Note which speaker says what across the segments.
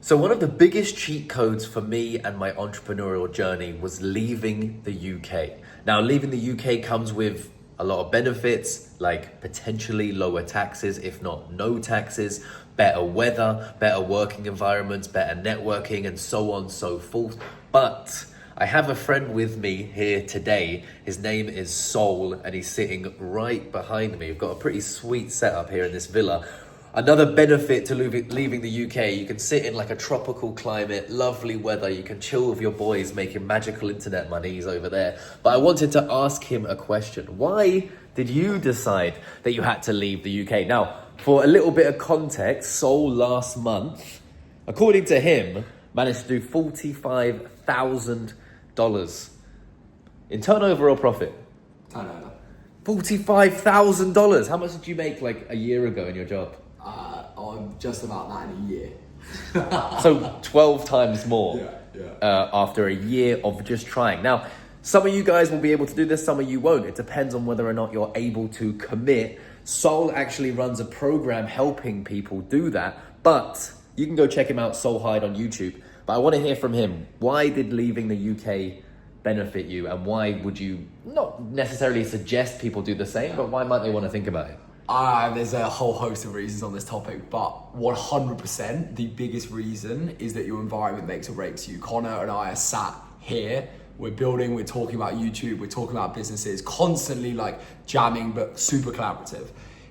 Speaker 1: So one of the biggest cheat codes for me and my entrepreneurial journey was leaving the UK. Now, leaving the UK comes with a lot of benefits, like potentially lower taxes, if not no taxes, better weather, better working environments, better networking, and so on and so forth. But I have a friend with me here today. His name is Sol, and he's sitting right behind me. We've got a pretty sweet setup here in this villa. Another benefit to leaving the UK, you can sit in like a tropical climate, lovely weather, you can chill with your boys making magical internet money. He's over there. But I wanted to ask him a question. Why did you decide that you had to leave the UK? Now, for a little bit of context, Sol last month, according to him, managed to do $45,000 in turnover or profit?
Speaker 2: Turnover.
Speaker 1: $45,000. How much did you make like a year ago in your job?
Speaker 2: I'm just about that in a year.
Speaker 1: So 12 times more
Speaker 2: Yeah.
Speaker 1: after a year of just trying. Now, some of you guys will be able to do this, some of you won't. It depends on whether or not you're able to commit. Sol actually runs a program helping people do that, but you can go check him out, Sol Hyde on YouTube. But I want to hear from him. Why did leaving the UK benefit you, and why would you not necessarily suggest people do the same, but why might they want to think about it?
Speaker 2: There's a whole host of reasons on this topic, but 100% the biggest reason is that your environment makes or breaks you. Connor and I are sat here, we're building, we're talking about YouTube, we're talking about businesses, constantly like jamming, but super collaborative.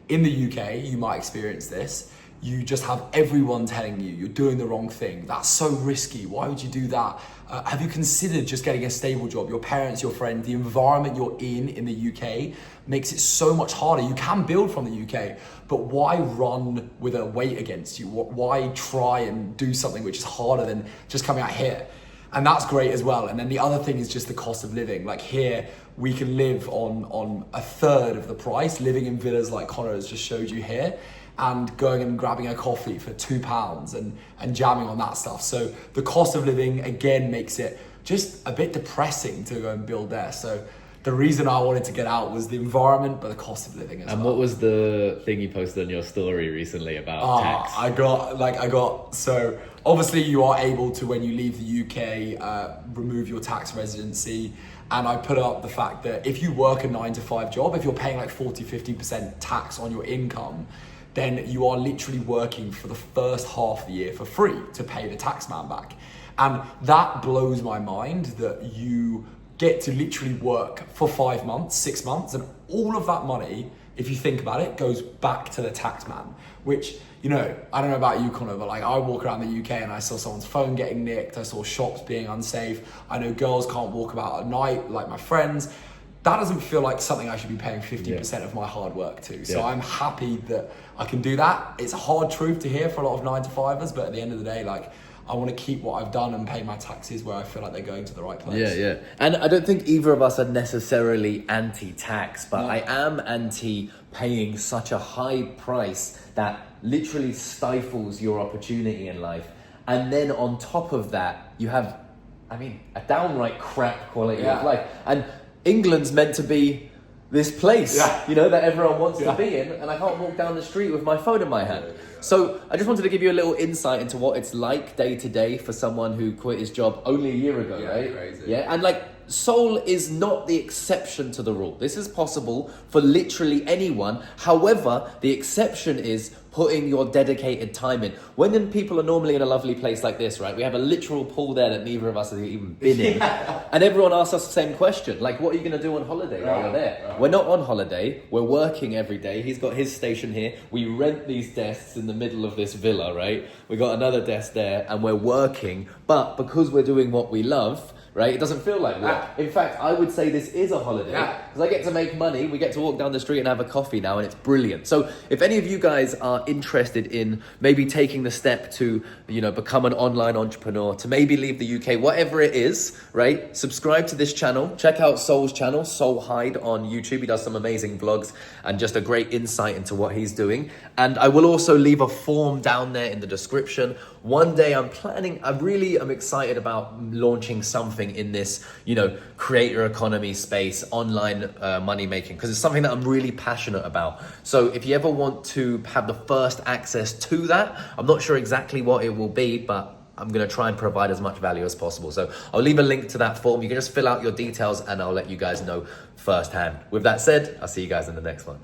Speaker 2: In the UK, you might experience this. You just have everyone telling you you're doing the wrong thing. That's so risky. Why would you do that? Have you considered just getting a stable job? Your parents, your friends, the environment you're in the UK makes it so much harder. You can build from the UK, but why run with a weight against you? Why try and do something which is harder than just coming out here? And that's great as well. And then the other thing is just the cost of living. Like here, we can live on a third of the price, living in villas like Connor has just showed you here, and going and grabbing a coffee for £2 and jamming on that stuff. So the cost of living, again, makes it just a bit depressing to go and build there. So the reason I wanted to get out was the environment, but the cost of living as well.
Speaker 1: And what was the thing you posted on your story recently about tax?
Speaker 2: So obviously you are able to, when you leave the UK, remove your tax residency. And I put up the fact that if you work a 9-to-5 job, if you're paying like 40-50% tax on your income, then you are literally working for the first half of the year for free to pay the tax man back. And that blows my mind that you get to literally work for 5 months, 6 months, and all of that money, if you think about it, goes back to the tax man, which, you know, I don't know about you, Connor, but like I walk around the UK and I saw someone's phone getting nicked, I saw shops being unsafe, I know girls can't walk about at night like my friends. That doesn't feel like something I should be paying 50% of my hard work to. So I'm happy that I can do that. It's a hard truth to hear for a lot of 9-to-5ers, but at the end of the day, like, I want to keep what I've done and pay my taxes where I feel like they're going to the right place.
Speaker 1: Yeah. And I don't think either of us are necessarily anti-tax, but I am anti-paying such a high price that literally stifles your opportunity in life. And then on top of that, you have, a downright crap quality of life. And England's meant to be this place, that everyone wants to be in, and I can't walk down the street with my phone in my hand. So I just wanted to give you a little insight into what it's like day to day for someone who quit his job only a year ago, right?
Speaker 2: Crazy.
Speaker 1: Yeah, and like Sol is not the exception to the rule. This is possible for literally anyone. However, the exception is putting your dedicated time in. When people are normally in a lovely place like this, right? We have a literal pool there that neither of us have even been in. And everyone asks us the same question. Like, what are you going to do on holiday while you're there? Right. We're not on holiday. We're working every day. He's got his station here. We rent these desks in the middle of this villa, right? We got another desk there and we're working. But because we're doing what we love, right? It doesn't feel like work. In fact, I would say this is a holiday because I get to make money. We get to walk down the street and have a coffee now, and it's brilliant. So if any of you guys are interested in maybe taking the step to, become an online entrepreneur, to maybe leave the UK, whatever it is, right? Subscribe to this channel. Check out Sol's channel, Sol Hyde on YouTube. He does some amazing vlogs and just a great insight into what he's doing. And I will also leave a form down there in the description. one day I really am excited about launching something in this, creator economy space, online money making, because it's something that I'm really passionate about. So if you ever want to have the first access to that, I'm not sure exactly what it will be, but I'm going to try and provide as much value as possible. So I'll leave a link to that form. You can just fill out your details and I'll let you guys know firsthand. With that said, I'll see you guys in the next one.